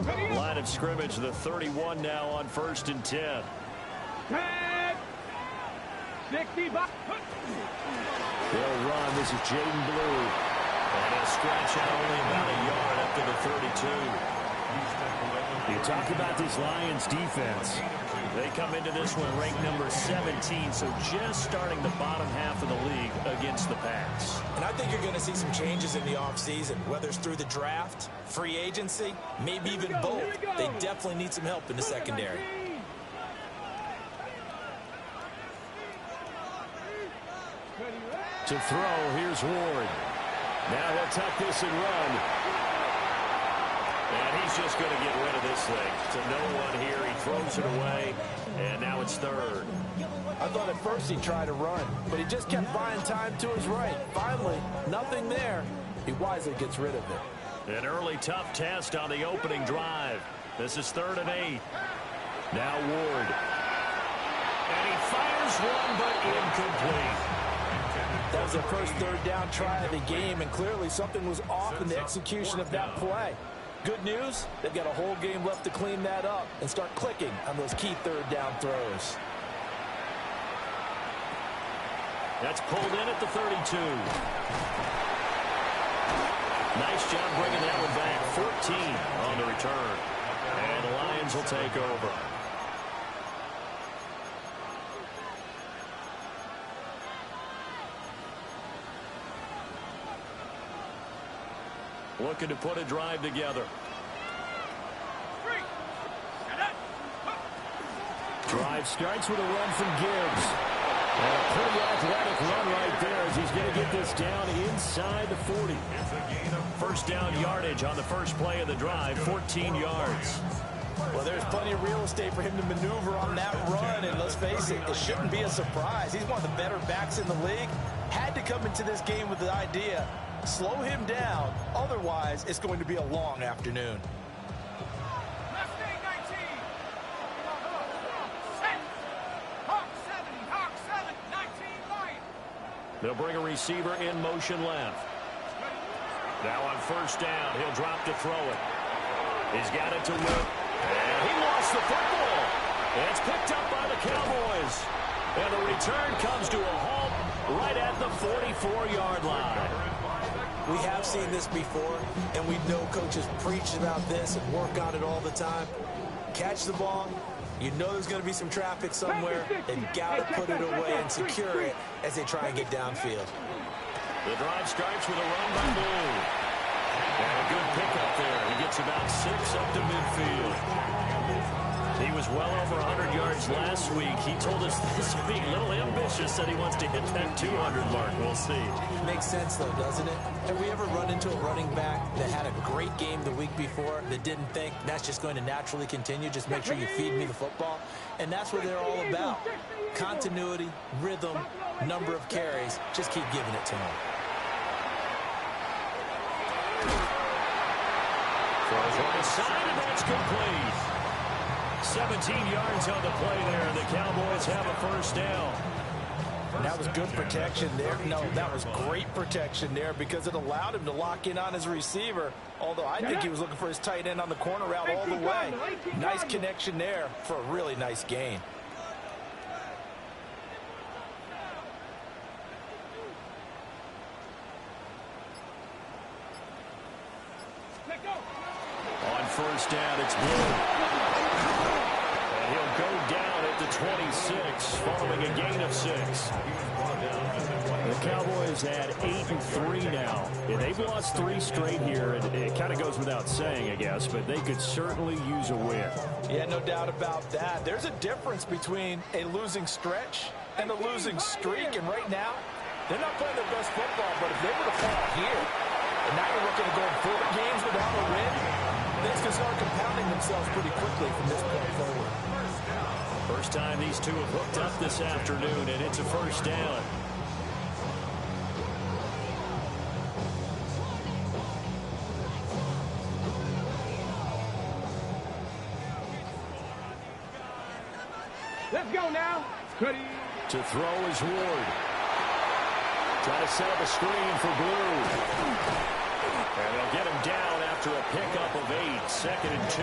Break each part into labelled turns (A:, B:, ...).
A: Line of scrimmage, the 31 now on 1st and 10.
B: 65.
A: They'll run. This is Jaden Blue. And he'll scratch out only about a yard up to the 32. You talk about this Lions defense. They come into this one ranked number 17, so just starting the bottom half of the league against the pass.
C: And I think you're going to see some changes in the offseason, whether it's through the draft, free agency, maybe even both. They definitely need some help in the secondary.
A: To throw, here's Ward. Now he'll tuck this and run. And he's just going to get rid of this thing. To no one here. He throws it away, and now it's 3rd.
D: I thought at first he'd try to run, but he just kept buying time to his right. Finally, nothing there. He wisely gets rid of it.
A: An early tough test on the opening drive. This is 3rd and 8. Now Ward. And he fires one, but incomplete.
D: That was their first 3rd down try of the game, and clearly something was off in the execution of that play. Good news, they've got a whole game left to clean that up and start clicking on those key 3rd down throws.
A: That's pulled in at the 32. Nice job bringing that one back. 14 on the return. And the Lions will take over. Looking to put a drive together. Drive starts with a run from Gibbs. And a pretty athletic run right there as he's going to get this down inside the 40. First down yardage on the first play of the drive, 14 yards.
D: Well, there's plenty of real estate for him to maneuver on that run, and let's face it, it shouldn't be a surprise. He's one of the better backs in the league. Had to come into this game with the idea, slow him down, otherwise it's going to be a long afternoon.
A: They'll bring a receiver in motion left. Now on first down, he'll drop to throw it. He's got it to Witt. And he lost the football. And it's picked up by the Cowboys. And the return comes to a halt right at the 44-yard line.
C: We have seen this before, and we know coaches preach about this and work on it all the time. Catch the ball. You know there's going to be some traffic somewhere. They've got to put it away and secure it as they try and get downfield.
A: The drive starts with a run by Blue. And a good pickup there. He gets about 6 up to midfield. He was well over 100 yards last week. He told us this week, a little ambitious, that he wants to hit that 200 mark. We'll see.
C: Makes sense, though, doesn't it? Have we ever run into a running back that had a great game the week before that didn't think that's just going to naturally continue? Just make sure you feed me the football. And that's what they're all about. Continuity, rhythm, number of carries. Just keep giving it to him.
A: Throws right side, and that's complete. 17 yards on the play there. The Cowboys have a first down.
D: That was good protection there. No, that was great protection there because it allowed him to lock in on his receiver. Although I think he was looking for his tight end on the corner route all the way. Nice connection there for a really nice gain.
A: On first down, it's Blue. And he'll go down at the 26, following a gain of 6. The Cowboys had 8-3 now. And they've lost 3 straight here. And it kind of goes without saying, I guess, but they could certainly use a win.
D: Yeah, no doubt about that. There's a difference between a losing stretch and a losing streak. And right now, they're not playing their best football, but if they were to fall here, and now you're looking to go 4 games without a win, things can start compounding themselves pretty quickly from this point forward.
A: First time these two have hooked up this afternoon, and it's a first down.
B: Let's go now.
A: To throw is Ward. Try to set up a screen for Blue. And they'll get him down after a pickup of 8. 2nd and 2.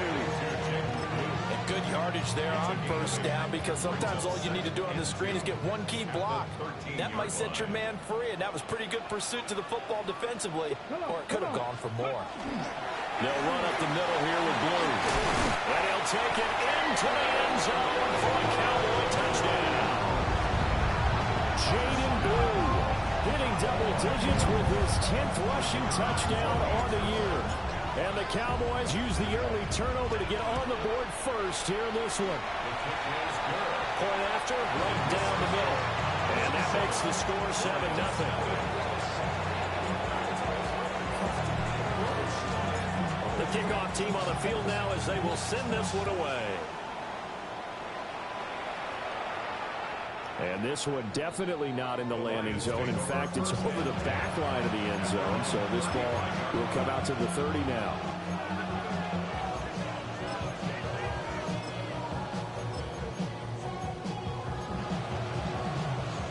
D: And good yardage there on first down, because sometimes all you need to do on the screen is get one key block. That might set your man free, and that was pretty good pursuit to the football defensively, or it could have gone for more.
A: They'll run up the middle here with Blue. And he'll take it into the end zone for a Cowboy touchdown. Jaden Blue hitting double digits with his 10th rushing touchdown on the year. And the Cowboys use the early turnover to get on the board first here in this one. Point after, right down the middle. And that makes the score 7-0. The kickoff team on the field now as they will send this one away. And this one definitely not in the landing zone. In fact, it's over the back line of the end zone. So this ball will come out to the 30 now.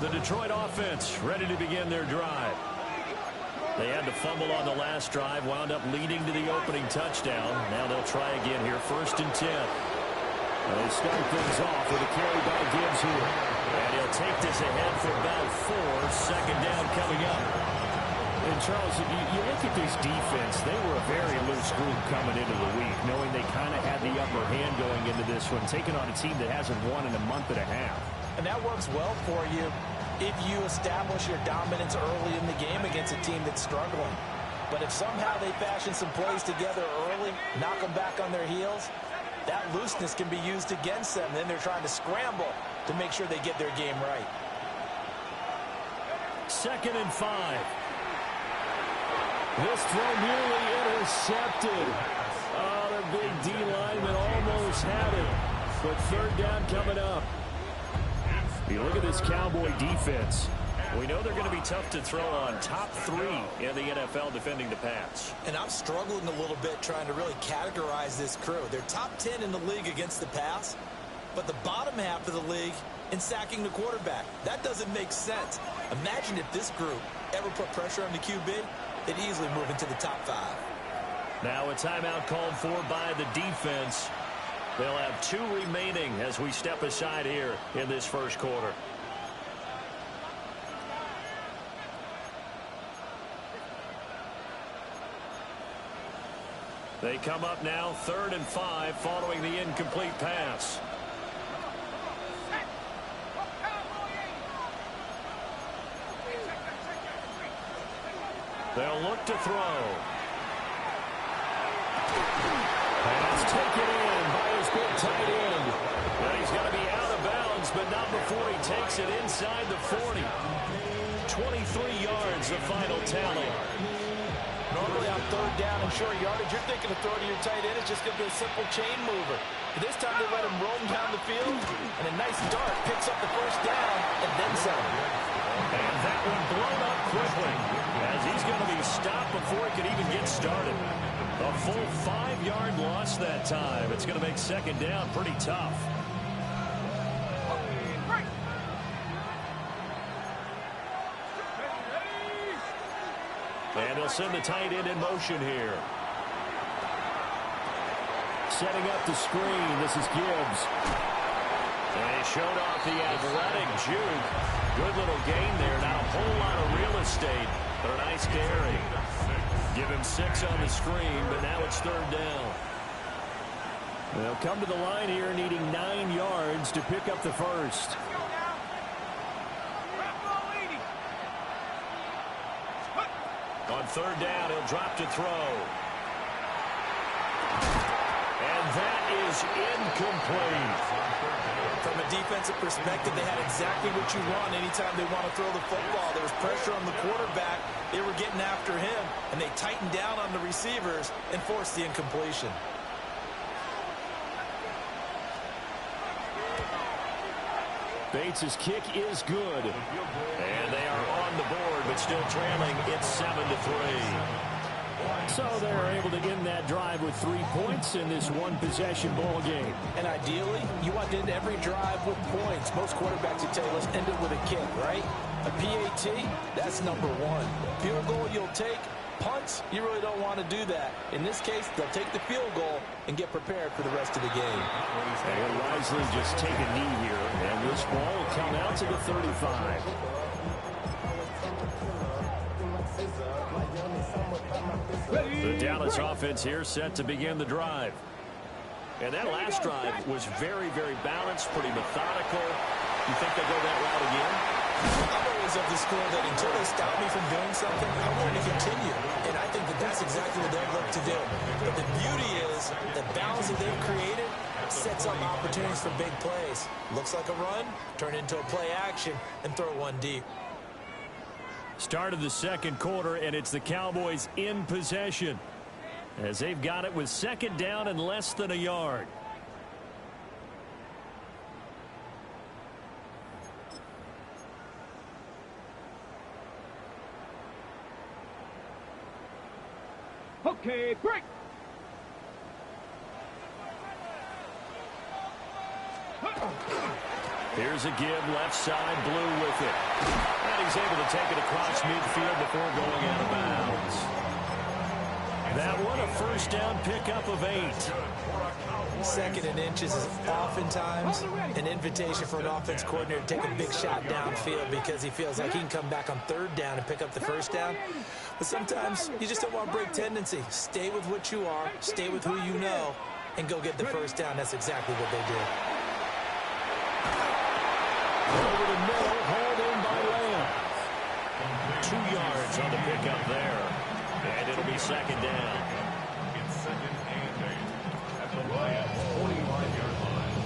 A: The Detroit offense ready to begin their drive. They had to fumble on the last drive, wound up leading to the opening touchdown. Now they'll try again here, 1st and 10. They start things off with a carry by Gibbs here. And he'll take this ahead for about 4. 2nd down coming up. And Charles, you look at this defense, they were a very loose group coming into the week, knowing they kind of had the upper hand going into this one, taking on a team that hasn't won in a month and a half. And that works well for you if you establish your dominance early in the game against a team that's struggling. But if somehow they fashion some plays together early, knock them back on their heels, that looseness can be used against them. Then they're trying to scramble to make sure they get their game right. 2nd and 5. This throw nearly intercepted. Oh, the big D lineman almost had it. But 3rd down coming up. You look at this Cowboy defense. We know they're going to be tough to throw on. Top 3 in the NFL defending the pass.
C: And I'm struggling a little bit trying to really categorize this crew. They're top 10 in the league against the pass, but the bottom half of the league in sacking the quarterback. That doesn't make sense. Imagine if this group ever put pressure on the QB, they'd easily move into the top 5.
A: Now a timeout called for by the defense. They'll have 2 remaining as we step aside here in this first quarter. They come up now 3rd and 5 following the incomplete pass. They'll look to throw. Pass taken in by his big tight end. Now he's going to be out of bounds, but not before he takes it inside the 40. 23 yards, the final tally.
D: Normally on 3rd down and short yardage, you're thinking of throwing to your tight end. It's just going to be a simple chain mover. But this time they let him roam down the field, and a nice dart picks up the 1st down and then some.
A: And that one blown up quickly as he's going to be stopped before he can even get started. A full 5-yard loss that time. It's going to make 2nd down pretty tough. And he'll send the tight end in motion here. Setting up the screen. This is Gibbs. And he showed off the athletic juke. Good little gain there. Not a whole lot of real estate, but a nice carry. Give him 6 on the screen, but now it's 3rd down. They'll come to the line here needing 9 yards to pick up the first. On 3rd down, he'll drop to throw. And that is incomplete.
C: From a defensive perspective, they had exactly what you want anytime they want to throw the football. There was pressure on the quarterback. They were getting after him, and they tightened down on the receivers and forced the incompletion.
A: Bates' kick is good. And they are on the board, but still trailing. It's 7-3. So they're able to end that drive with 3 points in this one-possession ball game.
C: And ideally, you want to end every drive with points. Most quarterbacks would tell you, let's end it with a kick, right? A PAT, that's number 1. Field goal you'll take,
D: punts, you really don't want to do that. In this case, they'll take the field goal and get prepared for the rest of the game.
A: They'll wisely just take a knee here, and this ball will come out to the 35. The Dallas offense here set to begin the drive. And that last drive was very, very balanced, pretty methodical. You think they'll go that route again?
C: I'm always of the school that until they stop me from doing something, I'm going to continue. And I think that that's exactly what they've looked to do. But the beauty is the balance that they've created sets up opportunities for big plays. Looks like a run, turn into a play action, and throw one deep.
A: Start of the second quarter, and it's the Cowboys in possession, as they've got it with second down and less than a yard.
B: Okay, break.
A: Here's a give, left side, Blue with it. And he's able to take it across midfield before going out of bounds. That one, a first down pickup of 8.
C: Second and inches is oftentimes an invitation for an offense coordinator to take a big shot downfield because he feels like he can come back on third down and pick up the first down. But sometimes you just don't want to break tendency. Stay with what you are, stay with who you know, and go get the first down. That's exactly what they did.
A: Over the middle, hauled in by Lamb. 2 yards on the pickup there. And it'll be second down.
E: It's second and 8 at the Lions' 45-yard line.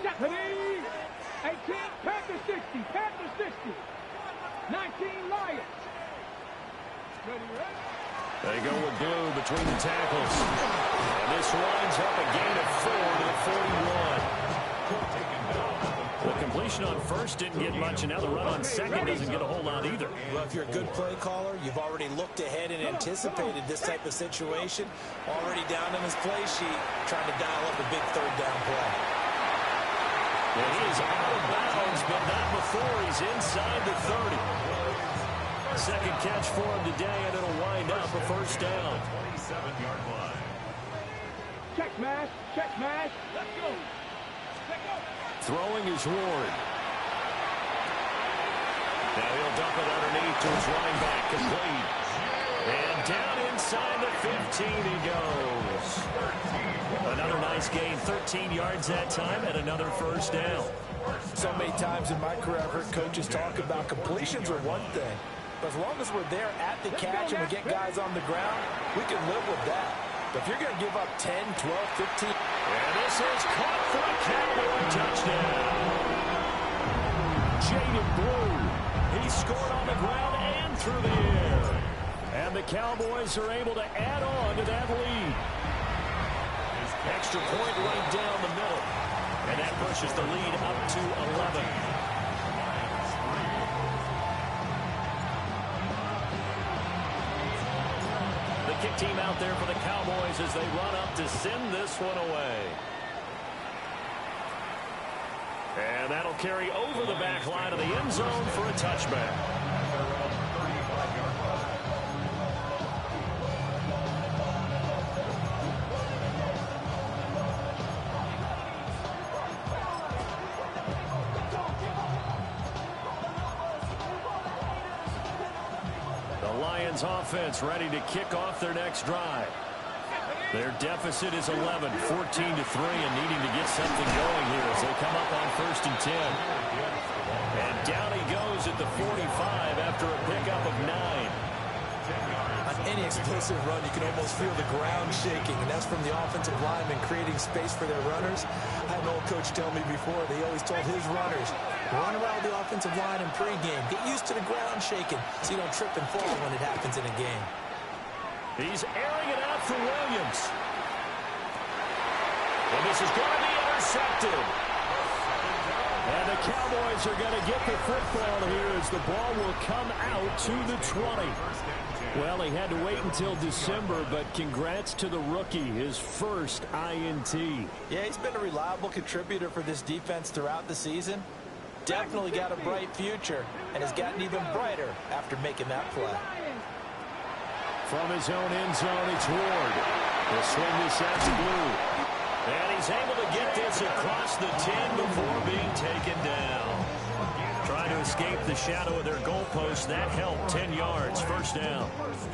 B: Stephanie. 18, Panther 60, Panther 60. 19 Lions. Ready, ready?
A: They go with Blue between the tackles. And this winds up a gain of 4 to the 41. The completion on first didn't get much, and now the run on second doesn't get a whole lot either.
C: Well, if you're a good play caller, you've already looked ahead and anticipated this type of situation. Already down on his play sheet, trying to dial up a big third down play.
A: And he is out of bounds, but not before he's inside the 30. Second catch for him today, and it'll wind up a first down.
E: 27-yard line.
B: Check mash, check mash. Let's go. Let's go.
A: Throwing is Ward. Now he'll dump it underneath to his running back, complete. And down inside the 15 he goes. Another nice gain, 13 yards that time, and another first down.
D: So many times in my career, I've heard coaches talk about completions are one thing. But as long as we're there at the catch and we get guys on the ground, we can live with that. But if you're going to give up 10, 12, 15...
A: And this is caught for a Cowboy touchdown. Jaden Blue. He scored on the ground and through the air. And the Cowboys are able to add on to that lead. Extra point right down the middle. And that pushes the lead up to 11. Kick team out there for the Cowboys as they run up to send this one away. And that'll carry over the back line of the end zone for a touchback. Offense ready to kick off their next drive. Their deficit is 11, 14-3, and needing to get something going here as they come up on 1st and 10. And down he goes at the 45 after a pickup of 9.
C: On any explosive run, you can almost feel the ground shaking, and that's from the offensive linemen creating space for their runners. I had an old coach tell me before, they always told his runners, run around the offensive line in pregame. Get used to the ground shaking so you don't trip and fall when it happens in a game.
A: He's airing it out for Williams. And this is going to be intercepted. And the Cowboys are going to get the football here as the ball will come out to the 20. Well, he had to wait until December, but congrats to the rookie, his first INT.
C: Yeah, he's been a reliable contributor for this defense throughout the season. Definitely got a bright future and has gotten even brighter after making that play.
A: From his own end zone, it's Ward. He'll swing this out to Blue. And he's able to get this across the 10 before being taken down. Trying to escape the shadow of their goalpost. That helped. 10 yards. First down.
E: First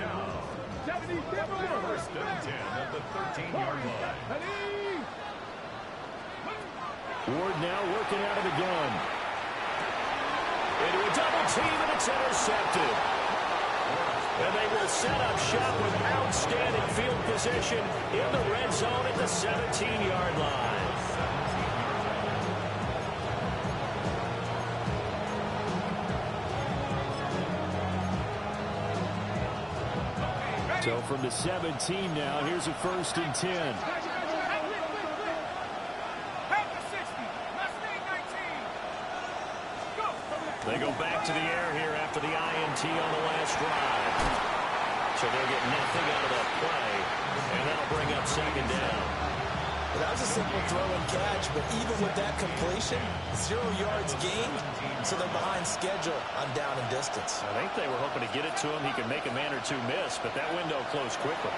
E: and 10 at the 13-yard line.
A: Ward now working out of the gun. Into a double team, and it's intercepted. And they will set up shop with outstanding field position in the red zone at the 17-yard line. So from the 17 now, here's a 1st and 10. They go back to the air here after the INT on the last drive. So they'll get nothing out of that play, and that'll bring up 2nd down.
C: Well, that was a simple throw and catch, but even with that completion, 0 yards gained, so they're behind schedule on down and distance.
A: I think they were hoping to get it to him. He could make a man or two miss, but that window closed quickly.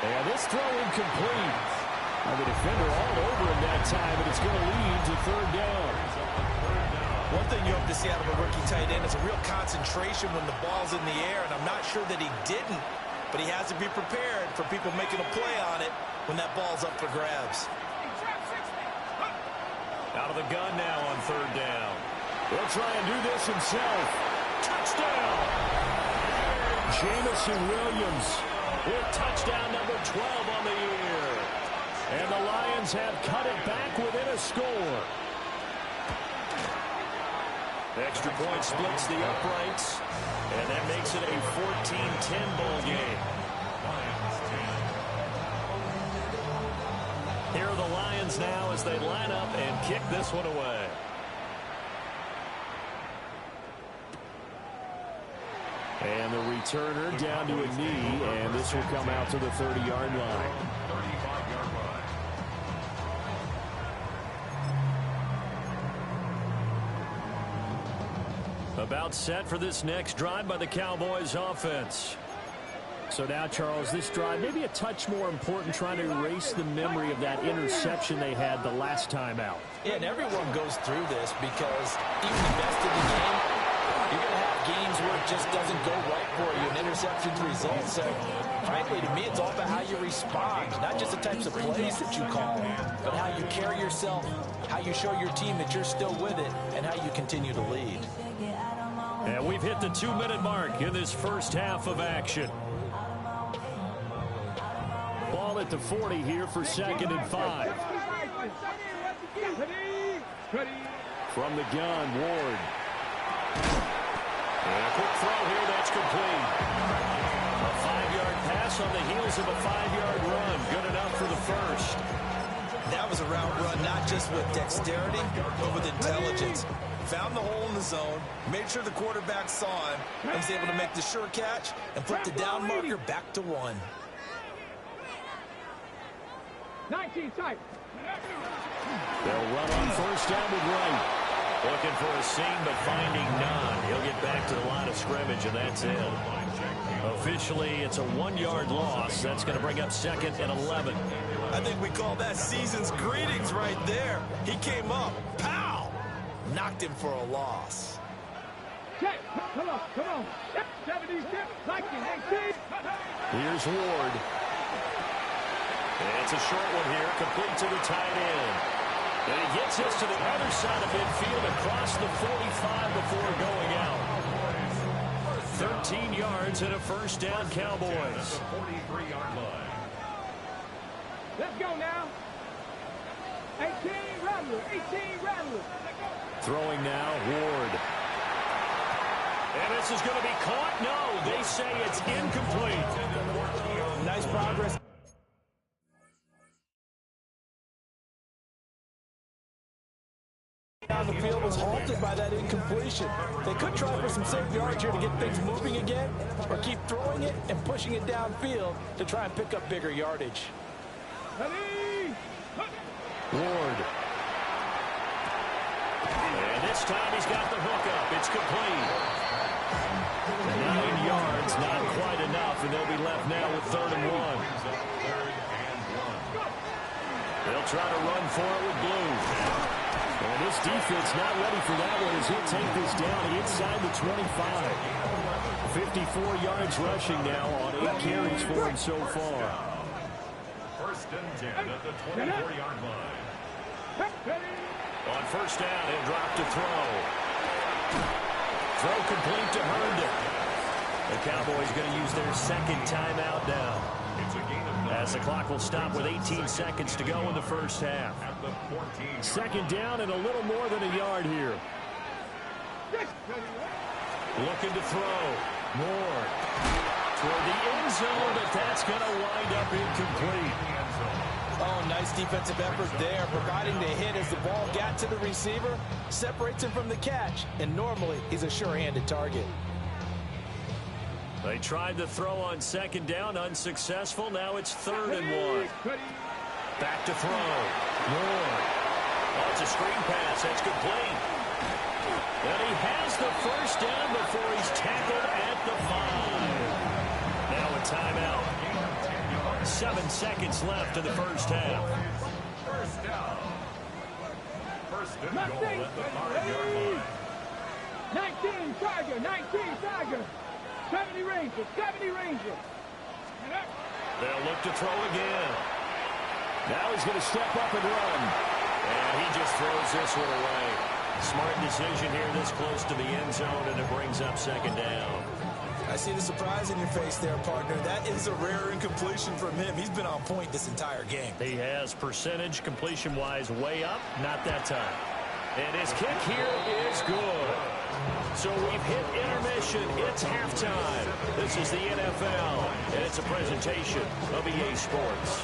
A: And this throw incomplete. The defender all over him that time, but it's going to lead to 3rd down.
C: One thing you hope to see out of a rookie tight end is a real concentration when the ball's in the air, and I'm not sure that he didn't, but he has to be prepared for people making a play on it when that ball's up for grabs.
A: Out of the gun now on 3rd down. He'll try and do this himself. Touchdown! Jamison Williams with touchdown number 12 on the year. And the Lions have cut it back within a score. Extra point splits the uprights, and that makes it a 14-10 ball game. Here are the Lions now as they line up and kick this one away. And the returner down to a knee, and this will come out to the 30-yard line.
E: 35-yard line.
A: About set for this next drive by the Cowboys offense. So now, Charles, this drive maybe a touch more important, trying to erase the memory of that interception they had the last time out.
C: Yeah, and everyone goes through this because even the best in the game, you're going to have games where it just doesn't go right for you, and interceptions result. So, frankly, to me, it's all about how you respond, not just the types of plays that you call, but how you carry yourself, how you show your team that you're still with it, and how you continue to lead.
A: And we've hit the 2-minute mark in this first half of action. Ball at the 40 here for 2nd and 5. From the gun, Ward. And a quick throw here, that's complete. A 5-yard pass on the heels of a 5-yard run. Good enough for the first.
C: That was a route run, not just with dexterity, but with intelligence. Found the hole in the zone, made sure the quarterback saw him, and was able to make the sure catch and flip the down marker back to 1.
B: 19 tight.
A: They'll run on first down with Wright. Looking for a seam, but finding none. He'll get back to the line of scrimmage, and that's it. Officially, it's a 1-yard loss. That's going to bring up 2nd and 11.
C: I think we call that season's greetings right there. He came up, pow! Knocked him for a loss.
B: Check. Come on. 76, 19, 18.
A: Here's Ward. And it's a short one here, complete to the tight end. And he gets this to the other side of midfield across the 45 before going out. 13 yards and a first down, Cowboys.
E: 43-yard line.
B: Let's go now. 18 Rattler.
A: Throwing now, Ward. And this is going to be caught. No, they say it's incomplete.
C: Nice progress.
D: On the field was halted by that incompletion. They could try for some safe yards here to get things moving again, or keep throwing it and pushing it downfield to try and pick up bigger yardage.
A: Ward. And this time he's got the hook up. It's complete. 9 yards, not quite enough, and they'll be left now with 3rd and 1. They'll try to run for it with Blue. And this defense not ready for that one as he'll take this down inside the 25. 54 yards rushing now on 8 carries for him so far.
E: 1st and 10 at the 24-yard line.
A: On 1st down, he'll drop to throw. Throw complete to Herndon. The Cowboys going to use their 2nd timeout now, as the clock will stop with 18 seconds to go in the 1st half. 2nd down and a little more than a yard here. Looking to throw. Moore toward the end zone, but that's going to wind up incomplete.
D: Oh, nice defensive effort there, providing the hit as the ball got to the receiver, separates him from the catch, and normally he's a sure-handed target.
A: They tried the throw on 2nd down, unsuccessful. Now it's 3rd and 1. Back to throw. Moore. Oh, it's a screen pass. That's complete. And he has the 1st down before he's tackled at the 5. Now a timeout. 7 seconds left in the 1st half.
E: 1st down. 1st and goal at the 5-yard line.
B: 19 Tiger, 19 Tiger. 70 Rangers, 70 Rangers.
A: They'll look to throw again. Now he's going to step up and run. And he just throws this one away. Smart decision here this close to the end zone, and it brings up 2nd down.
C: I see the surprise in your face there, partner. That is a rare incompletion from him. He's been on point this entire game.
A: He has percentage completion-wise way up, not that time. And his kick here is good. So we've hit intermission. It's halftime. This is the NFL, and it's a presentation of EA Sports.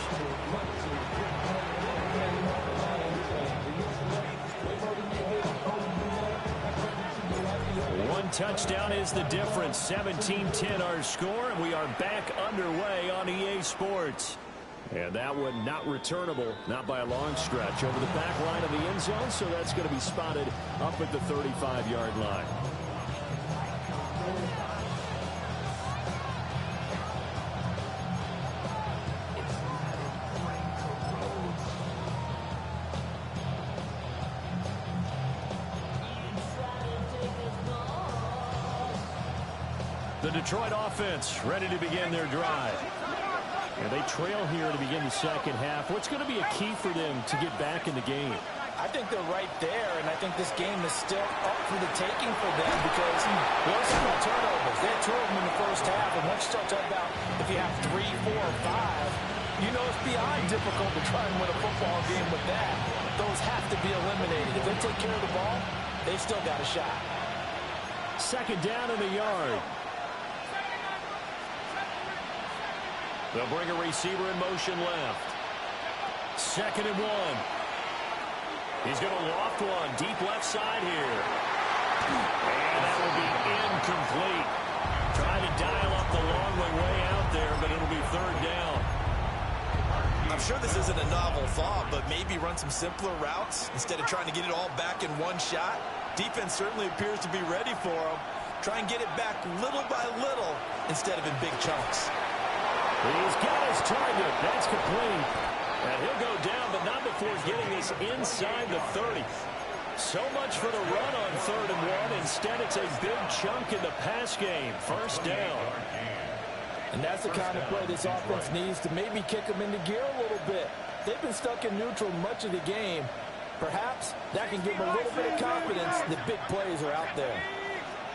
A: One touchdown is the difference. 17-10 our score, and we are back underway on EA Sports. And that one not returnable, not by a long stretch, over the back line of the end zone, so that's going to be spotted up at the 35-yard line. The Detroit offense ready to begin their drive. And they trail here to begin the 2nd half. What's going to be a key for them to get back in the game?
D: I think they're right there, and I think this game is still up for the taking for them because there's some turnovers. They had 2 of them in the 1st half, and once you start talking about if you have 3, 4, or 5, you know it's beyond difficult to try and win a football game with that. Those have to be eliminated. If they take care of the ball, they've still got a shot.
A: 2nd down in the yard. They'll bring a receiver in motion left. 2nd and 1. He's going to loft one deep left side here. And that will be incomplete. Trying to dial up the long way out there, but it'll be 3rd down.
C: I'm sure this isn't a novel thought, but maybe run some simpler routes instead of trying to get it all back in one shot. Defense certainly appears to be ready for him. Try and get it back little by little instead of in big chunks.
A: He's got his target. That's complete. And he'll go down, but not before getting this inside the 30. So much for the run on 3rd and 1. Instead, it's a big chunk in the pass game. 1st down.
D: And that's the kind of play this offense needs to maybe kick them into gear a little bit. They've been stuck in neutral much of the game. Perhaps that can give them a little bit of confidence that big plays are out there.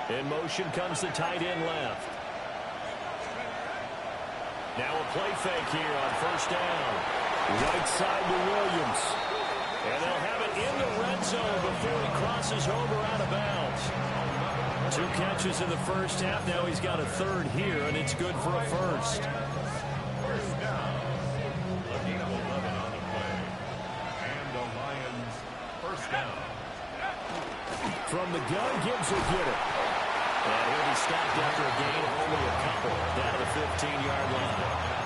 A: In motion comes the tight end left. Now a play fake here on 1st down. Right side to Williams. And they'll have it in the red zone before he crosses over out of bounds. 2 catches in the 1st half. Now he's got a 3rd here, and it's good for a 1st.
E: 1st down. A gain of 11 on the play. And the Lions 1st down.
A: from the gun. Gibbs will get it. And he'll be stopped after a gain of only a couple down to the 15-yard line.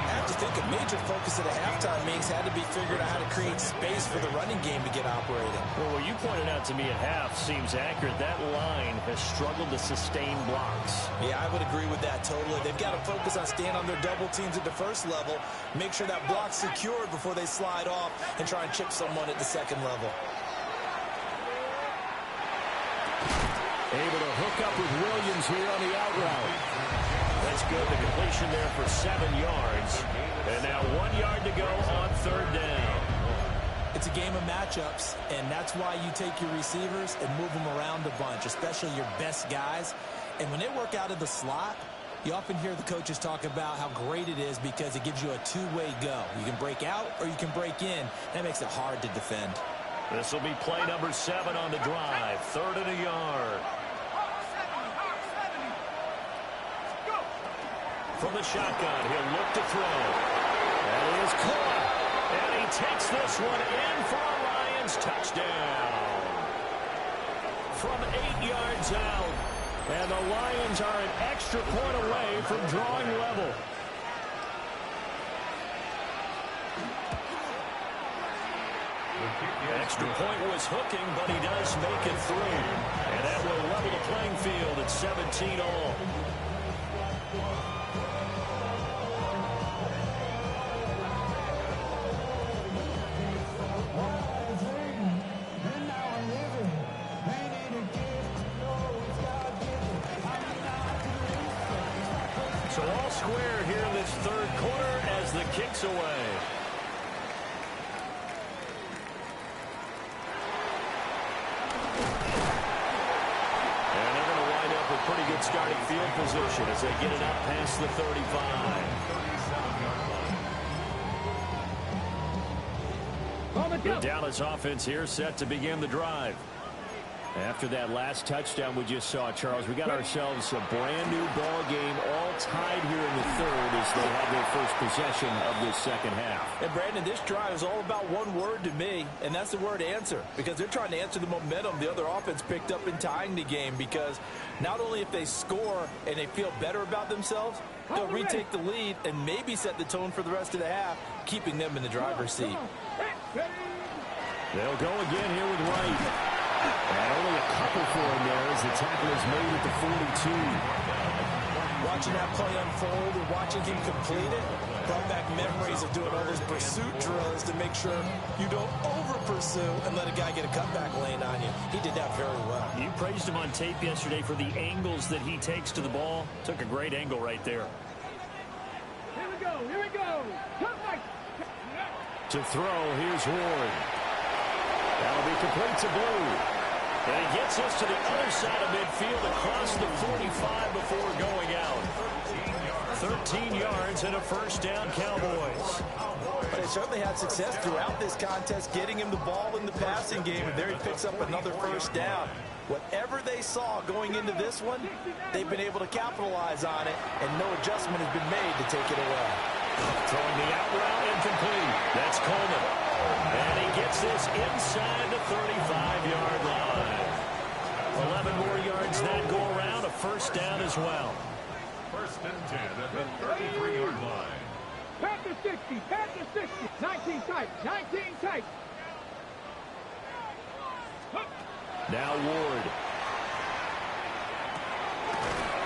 C: I have to think a major focus at a halftime meetings had to be figured out how to create space for the running game to get operating.
A: Well, what you pointed out to me at half seems accurate. That line has struggled to sustain blocks.
C: Yeah, I would agree with that totally. They've got to focus on staying on their double teams at the first level, make sure that block's secured before they slide off and try and chip someone at the second level.
A: Able to hook up with Williams here on the out route. That's good. The completion there for 7 yards. And now 1 yard to go on third down.
C: It's a game of matchups, and that's why you take your receivers and move them around a bunch, especially your best guys. And when they work out of the slot, you often hear the coaches talk about how great it is because it gives you a two-way go. You can break out or you can break in. That makes it hard to defend.
A: This will be play number 7 on the drive. 3rd and a yard. From the shotgun, he'll look to throw. That is caught. And he takes this one in for a Lions touchdown. From 8 yards out. And the Lions are an extra point away from drawing level. Extra point was hooking, but he does make it through. And that will level the playing field at 17 all. So all square here in this third quarter as the kick's away. And they're going to wind up with pretty good starting field position as they get it up past the 35. The Dallas offense here set to begin the drive. After that last touchdown we just saw, Charles, we got ourselves a brand-new ball game, all tied here in the third as they have their first possession of this second half.
C: And, Brandon, this drive is all about one word to me, and that's the word answer, because they're trying to answer the momentum the other offense picked up in tying the game, because not only if they score and they feel better about themselves, they'll retake the lead and maybe set the tone for the rest of the half, keeping them in the driver's seat.
A: They'll go again here with Wright. And only a couple for him there as the tackle is made at the 42.
C: Watching that play unfold and watching him complete it brought back memories of doing all those pursuit drills to make sure you don't over-pursue and let a guy get a cutback lane on you. He did that very well.
A: You praised him on tape yesterday for the angles that he takes to the ball. Took a great angle right there.
B: Here we go, here we go.
A: To throw, here's Ward. That'll be complete to Blue. And he gets us to the other side of midfield across the 45 before going out. 13 yards and a first down, Cowboys.
C: But they certainly had success throughout this contest, getting him the ball in the passing game, and there he picks up another first down. Whatever they saw going into this one, they've been able to capitalize on it, and no adjustment has been made to take it away.
A: Throwing the out route incomplete. That's Coleman. And he gets this inside the 35-yard line. 11 more yards that go around, a first down as well.
E: First and 10 at the 33-yard line.
B: Pass to 60, pass to 60. 19 tight, 19 tight.
A: Now Ward.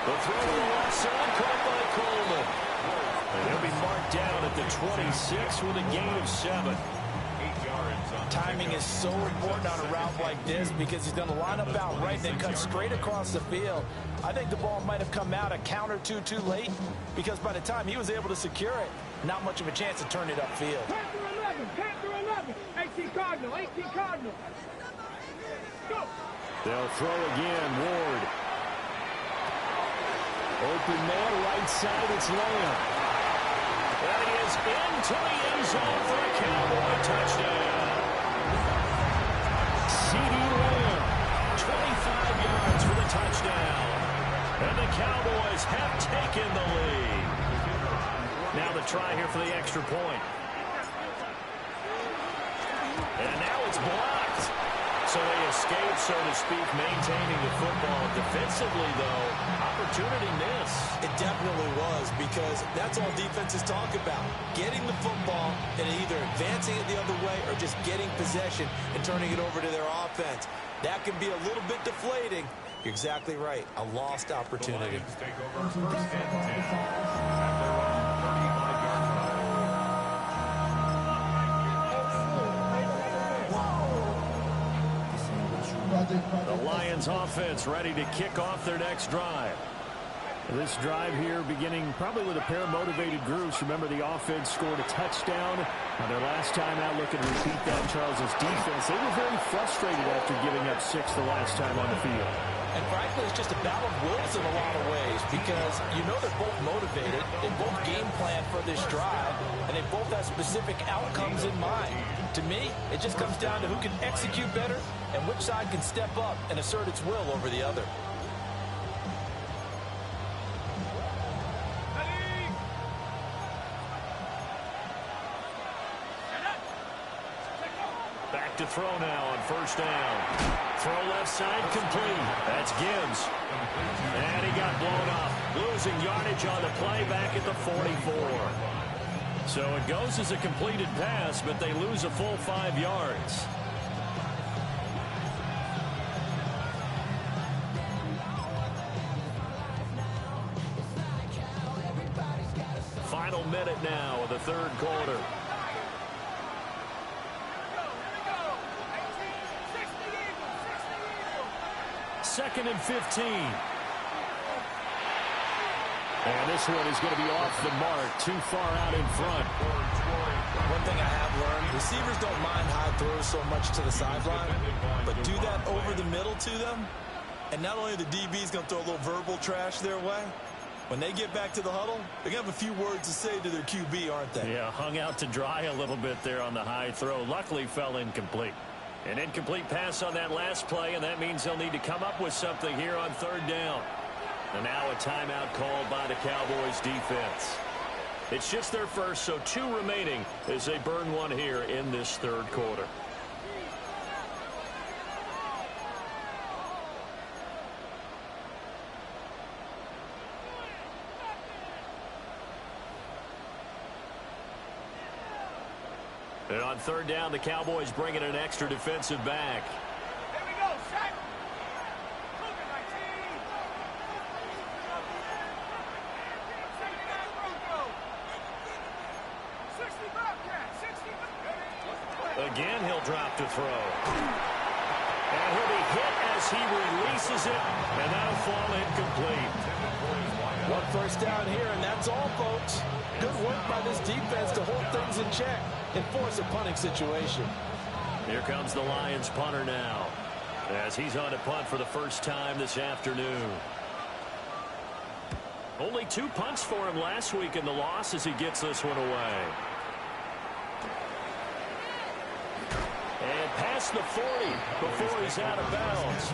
A: The throw to the left side, caught by Coleman. And he'll be marked down at the 26 with a gain of 7.
C: Timing is so important on a route like this because he's going to line up out right and then cut straight across the field. I think the ball might have come out a count or two too late because by the time he was able to secure it, not much of a chance to turn it upfield.
B: Panther 11, 18 Cardinal, 18 Cardinal. Go.
A: They'll throw again, Ward. Open man, right side, it's Lamb. And he is into the end zone for a Cowboy touchdown. C.D. Lamb, 25 yards for the touchdown. And the Cowboys have taken the lead. Now the try here for the extra point. And now it's blocked. So they escape, so to speak, maintaining the football. Defensively, though, opportunity miss.
C: It definitely was, because that's all defenses talk about. Getting the football and either advancing it the other way or just getting possession and turning it over to their offense. That can be a little bit deflating. You're exactly right. A lost opportunity.
E: The Lions take over first and 10 at their own 35-yard line.
A: The Lions offense ready to kick off their next drive.
F: This drive here beginning probably with a pair of motivated groups. Remember, the offense scored a touchdown on their last time out. Looking to repeat that. Charles's defense, they were very frustrated after giving up 6 the last time on the field.
C: And frankly, it's just a battle of wills in a lot of ways, because you know they're both motivated, they both game plan for this drive, and they both have specific outcomes in mind. To me, it just comes down to who can execute better and which side can step up and assert its will over the other.
A: Back to throw now on first down. Throw left side complete. That's Gibbs. And he got blown up. Losing yardage on the play back at the 44. So it goes as a completed pass, but they lose a full 5 yards. Final minute now of the third quarter. Second and 15. And this one is going to be off the mark, too far out in front.
C: One thing I have learned, receivers don't mind high throws so much to the sideline, but do that over the middle to them, and not only the DB's going to throw a little verbal trash their way, when they get back to the huddle, they're going to have a few words to say to their QB, aren't they?
A: Yeah, hung out to dry a little bit there on the high throw. Luckily fell incomplete. An incomplete pass on that last play, and that means they'll need to come up with something here on third down. And now a timeout called by the Cowboys defense. It's just their first, so 2 remaining as they burn one here in this third quarter. And on third down, the Cowboys bring in an extra defensive back.
B: Here we go, set. Look at my team.
A: Again, he'll drop to throw. And he'll be hit as he releases it, and that'll fall incomplete.
C: One first down here, and that's all, folks. Good work by this defense to hold things in check and force a punting situation.
A: Here comes the Lions punter now, as he's on to punt for the first time this afternoon. Only 2 punts for him last week in the loss as he gets this one away. And past the 40 before he's out of bounds.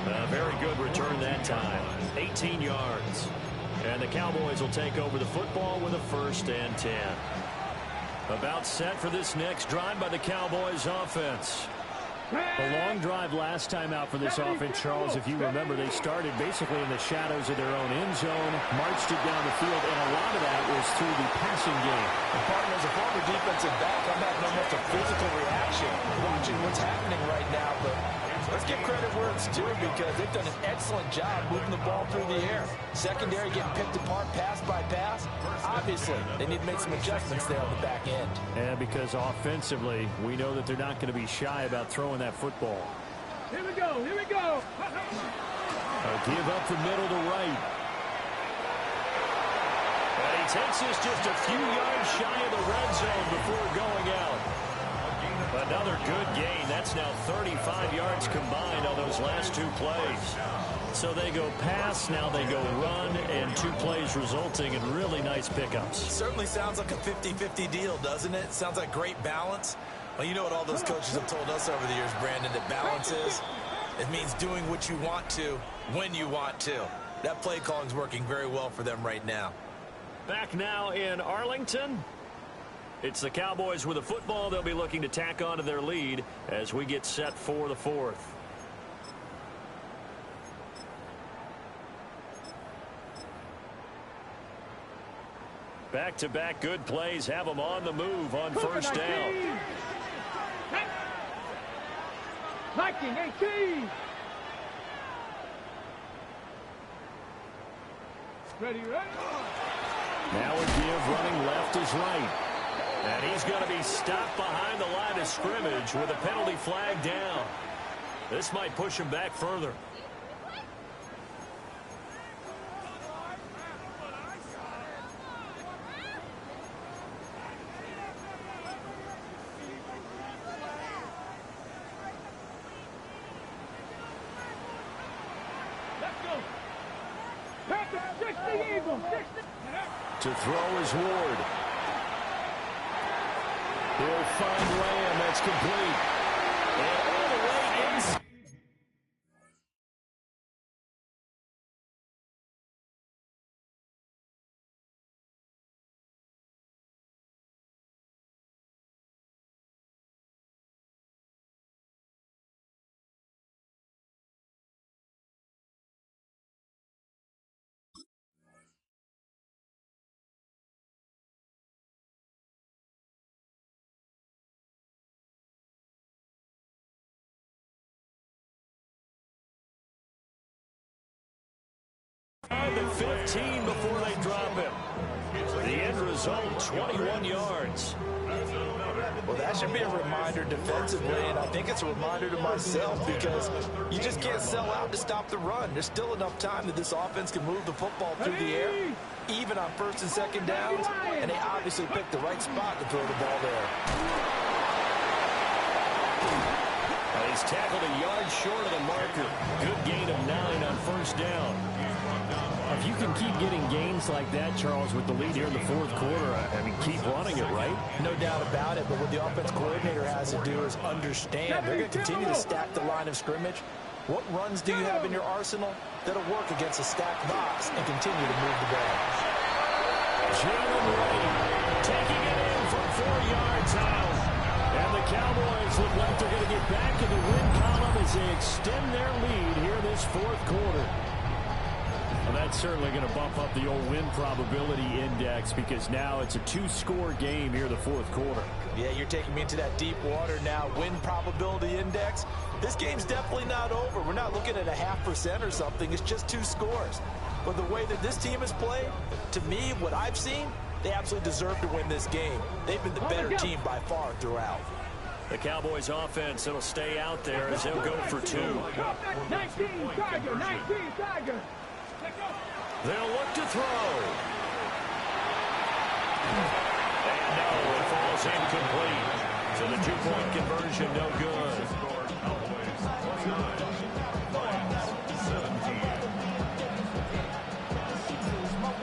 A: A very good return that time. 18 yards. And the Cowboys will take over the football with a first and 10. About set for this next drive by the Cowboys offense.
F: A long drive last time out for this offense, Charles. If you remember, they started basically in the shadows of their own end zone, marched it down the field, and a lot of that was through the passing game.
C: And partner, as a former defensive back, I'm having almost a physical reaction watching what's happening right now, but let's give credit where it's due, because they've done an excellent job moving the ball through the air. Secondary getting picked apart pass by pass. Obviously, they need to make some adjustments there on the back end.
F: And because offensively, we know that they're not going to be shy about throwing that football.
B: Here we go, here we go.
A: Give up the middle to right. And he takes this just a few yards shy of the red zone before going out. Another good gain. That's now 35 yards combined on those last 2 plays. So they go pass, now they go run, and 2 plays resulting in really nice pickups.
C: Certainly sounds like a 50-50 deal, doesn't it? Sounds like great balance. Well, you know what all those coaches have told us over the years, Brandon, that balance is? It means doing what you want to, when you want to. That play calling's working very well for them right now.
A: Back now in Arlington. It's the Cowboys with the football. They'll be looking to tack on to their lead as we get set for the fourth. Back-to-back good plays have them on the move on first down.
B: 19-18. Ready, ready.
A: Now a give running left is right. And he's going to be stopped behind the line of scrimmage with a penalty flag down. This might push him back further. To throw is Ward. He'll find Lamb. That's complete. And all the way inside. The 15 before they drop him. The end result, 21 yards.
D: Well, that should be a reminder defensively, and I think it's a reminder to myself because you just can't sell out to stop the run. There's still enough time that this offense can move the football through the air, even on first and second downs, and they obviously picked the right spot to throw the ball there.
A: He's tackled a yard short of the marker. Good gain of 9 on first down.
F: If you can keep getting gains like that, Charles, with the lead here in the fourth quarter, I mean, keep running it, right?
D: No doubt about it, but what the offense coordinator has to do is understand they're going to continue to stack the line of scrimmage. What runs do you have in your arsenal that'll work against a stacked box and continue to move the ball?
A: Jalen Wright taking it in from 4 yards out. And the Cowboys look like they're going to get back in the win column as they extend their lead here this fourth quarter.
F: Well, that's certainly going to bump up the old win probability index because now it's a 2-score game here the fourth quarter.
D: Yeah, you're taking me into that deep water now. Win probability index. This game's definitely not over. We're not looking at a 0.5% or something. It's just 2 scores. But the way that this team has played, to me, what I've seen, they absolutely deserve to win this game. They've been the better team by far throughout.
A: The Cowboys offense, it'll stay out there as they'll go for 2.
B: 19 Tiger, 19 Tiger.
A: They'll look to throw. And no, it falls incomplete. So the 2-point conversion, no good.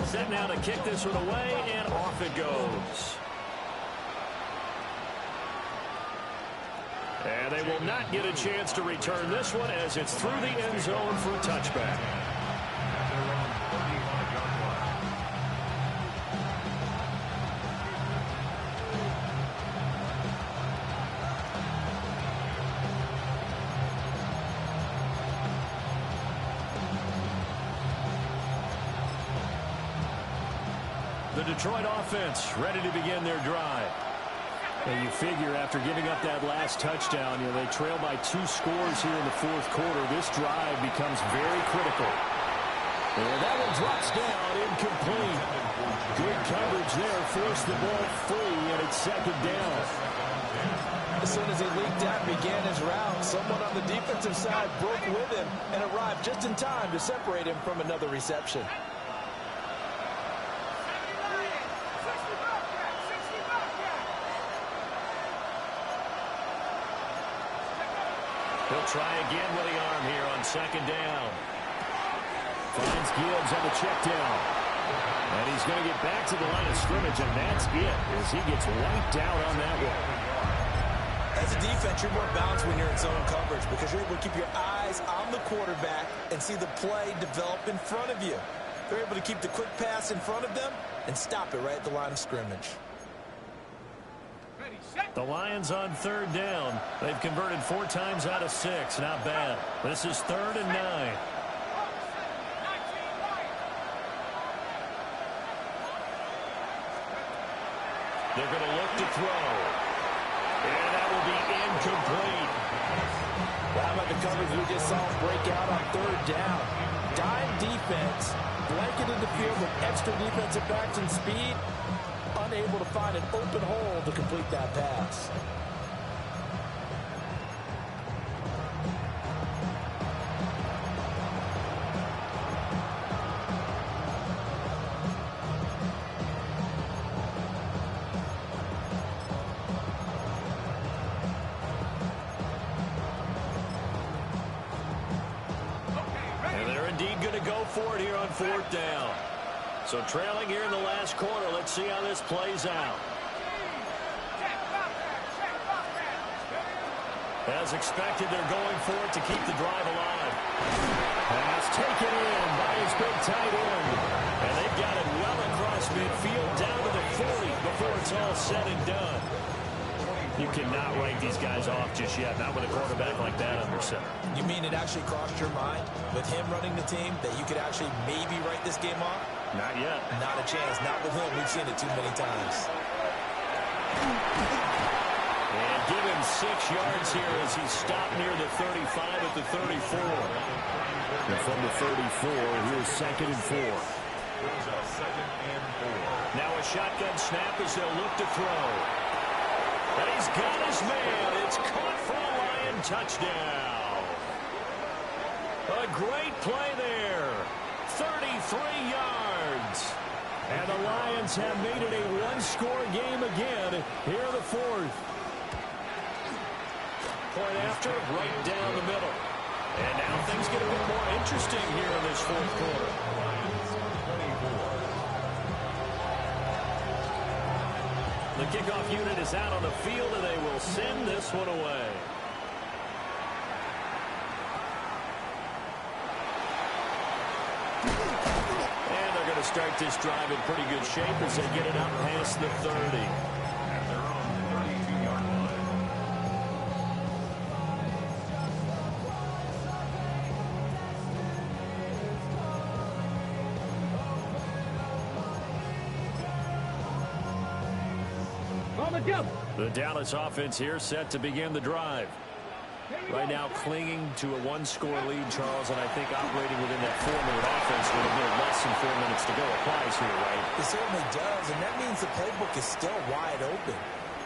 A: Set now to kick this one away, and off it goes. And they will not get a chance to return this one as it's through the end zone for a touchback. The Detroit offense ready to begin their drive.
F: And you figure after giving up that last touchdown, they trail by 2 scores here in the fourth quarter. This drive becomes very critical. And that one drops down, incomplete. Good coverage there, forced the ball free, and it's second down.
D: As soon as he leaked out and began his route, someone on the defensive side broke with him and arrived just in time to separate him from another reception.
A: He'll try again with the arm here on second down.
F: Finds Gibbs on the check down. And he's going to get back to the line of scrimmage, and that's it as he gets wiped out on that one.
D: As a defense, you're more balanced when you're in zone coverage because you're able to keep your eyes on the quarterback and see the play develop in front of you. They're able to keep the quick pass in front of them and stop it right at the line of scrimmage.
A: The Lions on third down. They've converted 4 times out of 6. Not bad. This is 3rd and 9. They're going to look to throw. And that will be incomplete.
D: Well, how about the coverage we just saw break out on 3rd down? Dime defense, blanketed the field with extra defensive backs and speed, unable to find an open hole to complete that pass.
A: For it here on 4th down. So trailing here in the last quarter. Let's see how this plays out. As expected, they're going for it to keep the drive alive. Pass taken in by his big tight end. And they've got it well across midfield down to the 40 before it's all said and done. You cannot write these guys off just yet, not with a quarterback like that under center.
C: You mean it actually crossed your mind with him running the team that you could actually maybe write this game off?
A: Not yet.
C: Not a chance. Not with him. We've seen it too many times.
A: And give him 6 yards here as he's stopped near the 35 at the 34.
F: And from the 34, here's 2nd and 4.
A: Now a shotgun snap as they'll look to throw. And he's got his man. It's caught for a Lion touchdown. A great play there. 33 yards. And the Lions have made it a 1-score game again here in the 4th. Point after, right down the middle. And now things get a bit more interesting here in this 4th quarter. The kickoff unit is out on the field, and they will send this one away. And they're going to start this drive in pretty good shape as they get it up past the 30.
E: At their own 32-yard line.
A: The Dallas offense here set to begin the drive. Right now clinging to a 1-score lead, Charles, and I think operating within that 4-minute offense with a bit less than 4 minutes to go applies here, right?
C: It certainly does, and that means the playbook is still wide open.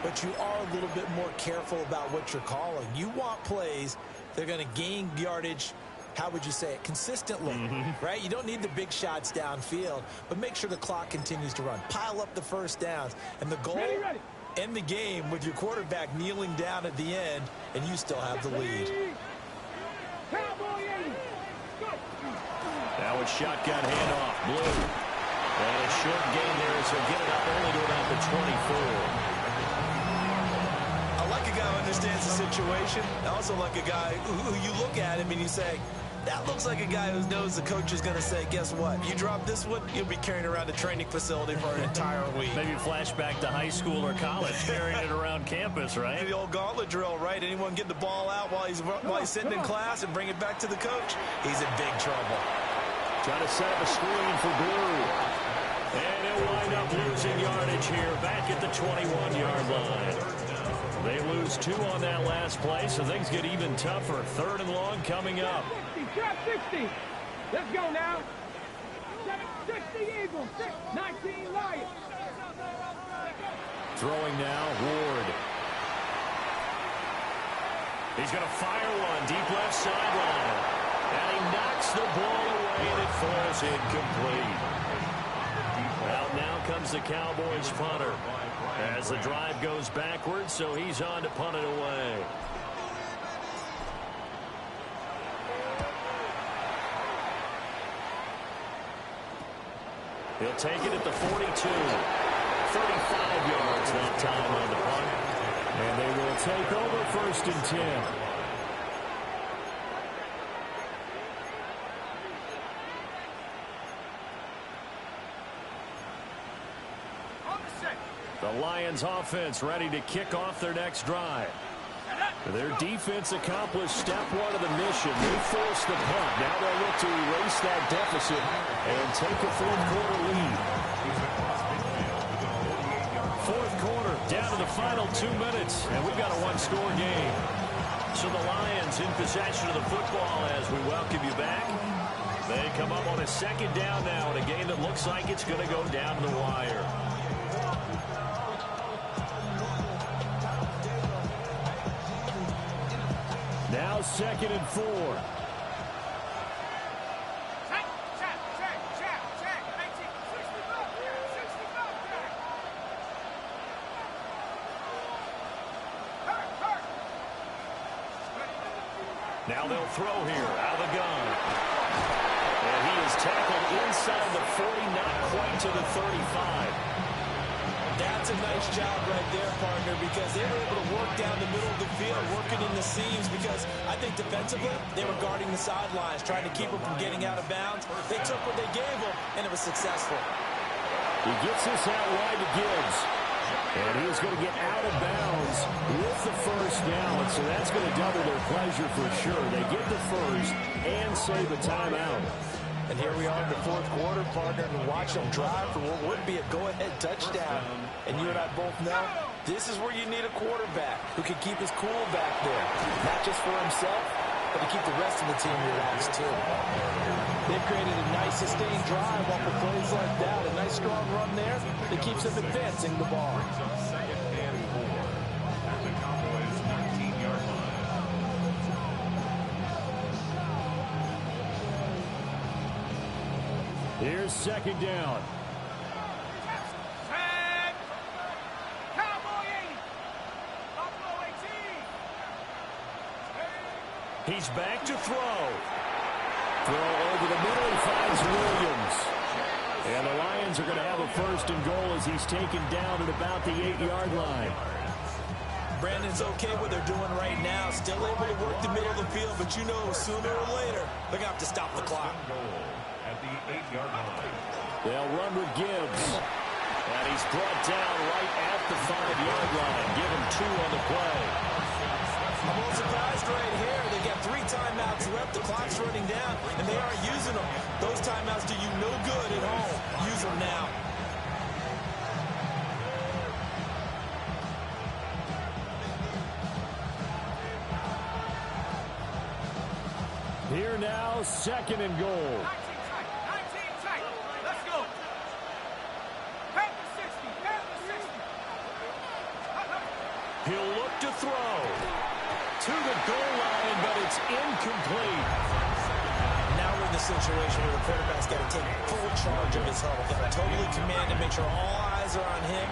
C: But you are a little bit more careful about what you're calling. You want plays that are going to gain yardage, how would you say it, consistently, right? You don't need the big shots downfield, but make sure the clock continues to run. Pile up the first downs, and the goal, end the game with your quarterback kneeling down at the end, and you still have the lead.
A: Now it's shotgun handoff, Blue. And a short gain there as he'll get it up only to about the 24.
C: I like a guy who understands the situation. I also like a guy who you look at him and you say, that looks like a guy who knows the coach is going to say, guess what? You drop this one, you'll be carrying around a training facility for an entire week.
A: Maybe flashback to high school or college, carrying it around campus, right?
C: The old gauntlet drill, right? Anyone get the ball out while he's sitting in class and bring it back to the coach? He's in big trouble.
A: Trying to set up a screen for Blue. And he'll wind up losing yardage here back at the 21-yard line. They lose 2 on that last play, so things get even tougher. 3rd and long coming up.
B: 60. Let's go now. 60 Eagles, 19 Lions.
A: Throwing now, Ward. He's going to fire one deep left sideline. And he knocks the ball away, and it falls incomplete. Out now comes the Cowboys punter as the drive goes backwards, so he's on to punt it away. He'll take it at the 42. 35 yards that time on the punt.
F: And they will take over 1st and 10. The
A: Lions offense ready to kick off their next drive. Their defense accomplished step one of the mission. They forced the punt. Now they'll look to erase that deficit and take a fourth-quarter lead. Fourth quarter, down to the final 2 minutes, and we've got a one-score game. So the Lions in possession of the football as we welcome you back. They come up on a second down now in a game that looks like it's going to go down to the wire. Now 2nd and 4. Now they'll throw here out of the gun. And he is tackled inside the 40, not quite to the 35.
C: That's a nice job right there, partner, because they were able to work down the middle of the field, working in the seams, because I think defensively they were guarding the sidelines, trying to keep them from getting out of bounds. They took what they gave them, and it was successful.
A: He gets this out wide to Gibbs. And he's going to get out of bounds with the first down, so that's going to double their pleasure for sure. They get the first and save a timeout.
C: And here we are in the fourth quarter, partner, and watch them drive for what would be a go-ahead touchdown. And you and I both know this is where you need a quarterback who can keep his cool back there, not just for himself, but to keep the rest of the team relaxed too. They've created a nice sustained drive off of plays like that. A nice strong run there that keeps them advancing the ball.
E: Second and 4 at the Cowboys' 19-yard line.
A: Here's second down. He's back to throw. Throw over the middle. He finds Williams. And the Lions are going to have a first and goal as he's taken down at about the 8-yard line.
C: Brandon's okay what they're doing right now. Still able to work the middle of the field, but you know sooner or later they're going to have to stop the clock.
E: At the 8-yard line.
A: They'll run with Gibbs. And he's brought down right at the 5-yard line. Give him 2 on the play.
C: I'm a little surprised right here. They got 3 timeouts left. The clock's running down, and they aren't using them. Those timeouts do you no good at home. Use them now.
A: Here now, 2nd and goal.
B: 19 tight. Let's go. Pat the 60.
A: He'll look to throw. To the goal line, but it's incomplete.
C: Now we're in the situation where the quarterback's got to take full charge of his huddle. Got to totally command and make sure all eyes are on him.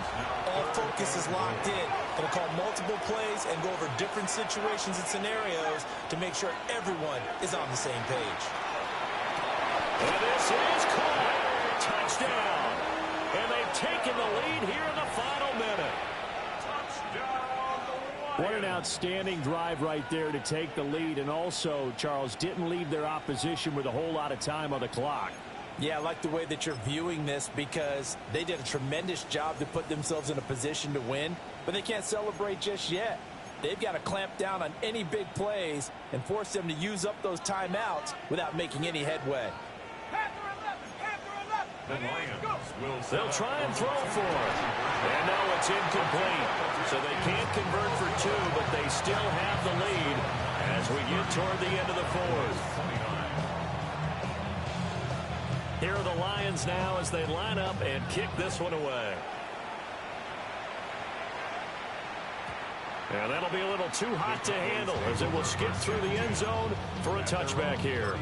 C: All focus is locked in. Going to call multiple plays and go over different situations and scenarios to make sure everyone is on the same page.
A: And this is caught. Touchdown. And they've taken the lead here in the final minute. What an outstanding drive right there to take the lead. And also, Charles, didn't leave their opposition with a whole lot of time on the clock.
C: Yeah, I like the way that you're viewing this because they did a tremendous job to put themselves in a position to win, but they can't celebrate just yet. They've got to clamp down on any big plays and force them to use up those timeouts without making any headway.
A: They'll try and throw for it. And now it's incomplete. So they can't convert for 2, but they still have the lead as we get toward the end of the fourth. Here are the Lions now as they line up and kick this one away. And that'll be a little too hot to handle as it will skip through the end zone for a touchback here.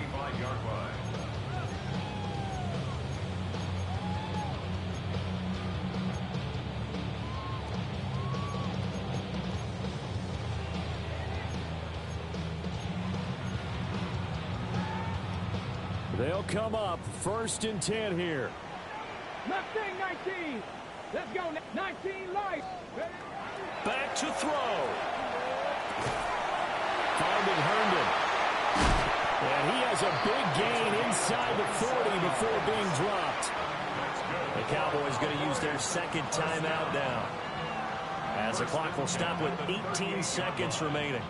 A: They'll come up 1st and 10 here.
B: Mustang 19. Let's go. 19 light.
A: Back to throw. Finding Herndon. And he has a big gain inside the 40 before being dropped. The Cowboys going to use their 2nd timeout now. as the clock will stop with 18 seconds remaining.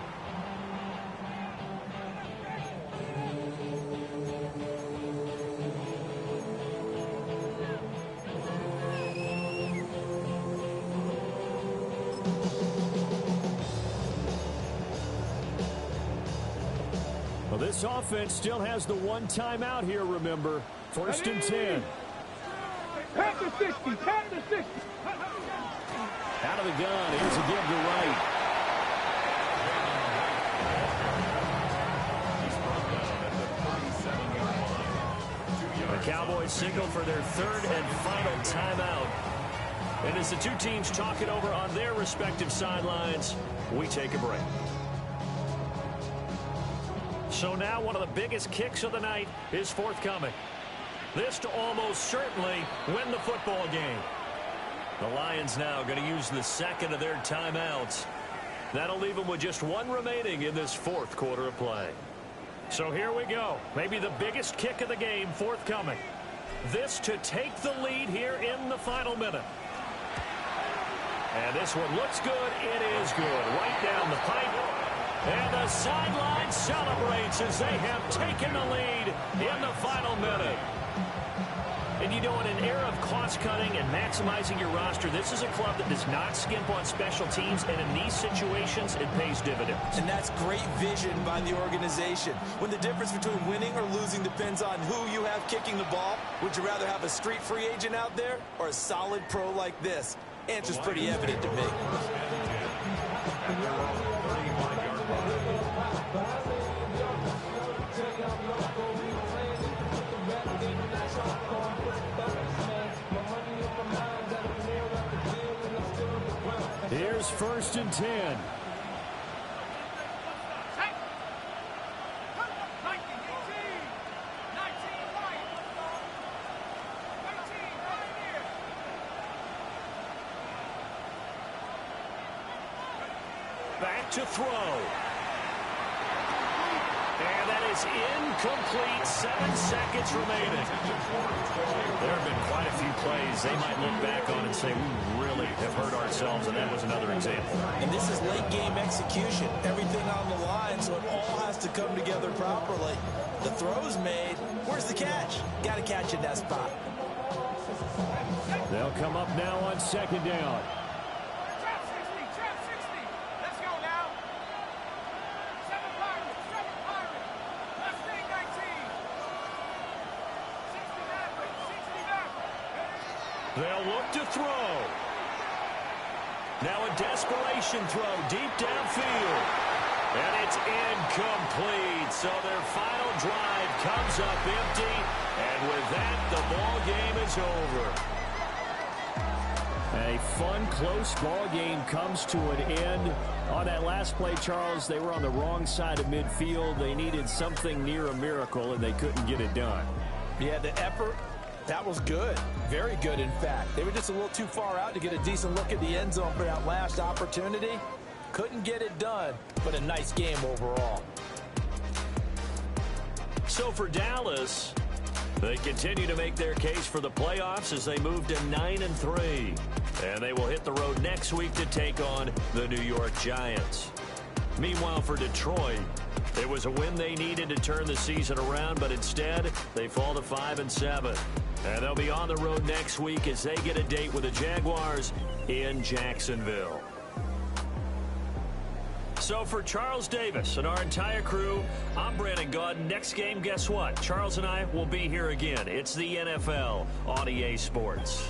F: Well, this offense still has the one timeout here, remember. 1st and 10.
B: Tap the 60. Tap the 60.
F: Out of the gun. Here's a give to right.
A: The Cowboys signal for their 3rd and final timeout. And as the two teams talk it over on their respective sidelines, we take a break. So now one of the biggest kicks of the night is forthcoming. This to almost certainly win the football game. The Lions now going to use the 2nd of their timeouts. That'll leave them with just 1 remaining in this 4th quarter of play. So here we go. Maybe the biggest kick of the game forthcoming. This to take the lead here in the final minute. And this one looks good. It is good. Right down the pipe. And the sideline celebrates as they have taken the lead in the final minute. And you know, in an era of cost-cutting and maximizing your roster, this is a club that does not skimp on special teams, and in these situations, it pays dividends.
C: And that's great vision by the organization. When the difference between winning or losing depends on who you have kicking the ball, would you rather have a street free agent out there or a solid pro like this? Answer's pretty evident to me.
F: Here's 1st and 10.
A: Back to throw. And that is incomplete. 7 seconds remaining. There have been quite a few plays they might look back on and say, we really have hurt ourselves, and that was another example.
C: And this is late game execution. Everything on the line, so it all has to come together properly. The throw's made. Where's the catch? Got to catch in that spot.
F: They'll come up now on 2nd down.
A: They'll look to throw. Now a desperation throw deep downfield. And it's incomplete. So their final drive comes up empty. And with that, the ball game is over.
F: A fun, close ball game comes to an end. On that last play, Charles, they were on the wrong side of midfield. They needed something near a miracle, and they couldn't get it done.
D: Yeah, the effort, that was good. Very good, in fact. They were just a little too far out to get a decent look at the end zone for that last opportunity. Couldn't get it done, but a nice game overall.
A: So for Dallas, they continue to make their case for the playoffs as they move to 9-3. And they will hit the road next week to take on the New York Giants. Meanwhile, for Detroit, it was a win they needed to turn the season around, but instead, they fall to 5-7. And they'll be on the road next week as they get a date with the Jaguars in Jacksonville. So for Charles Davis and our entire crew, I'm Brandon Gaudin. Next game, guess what? Charles and I will be here again. It's the NFL on EA Sports.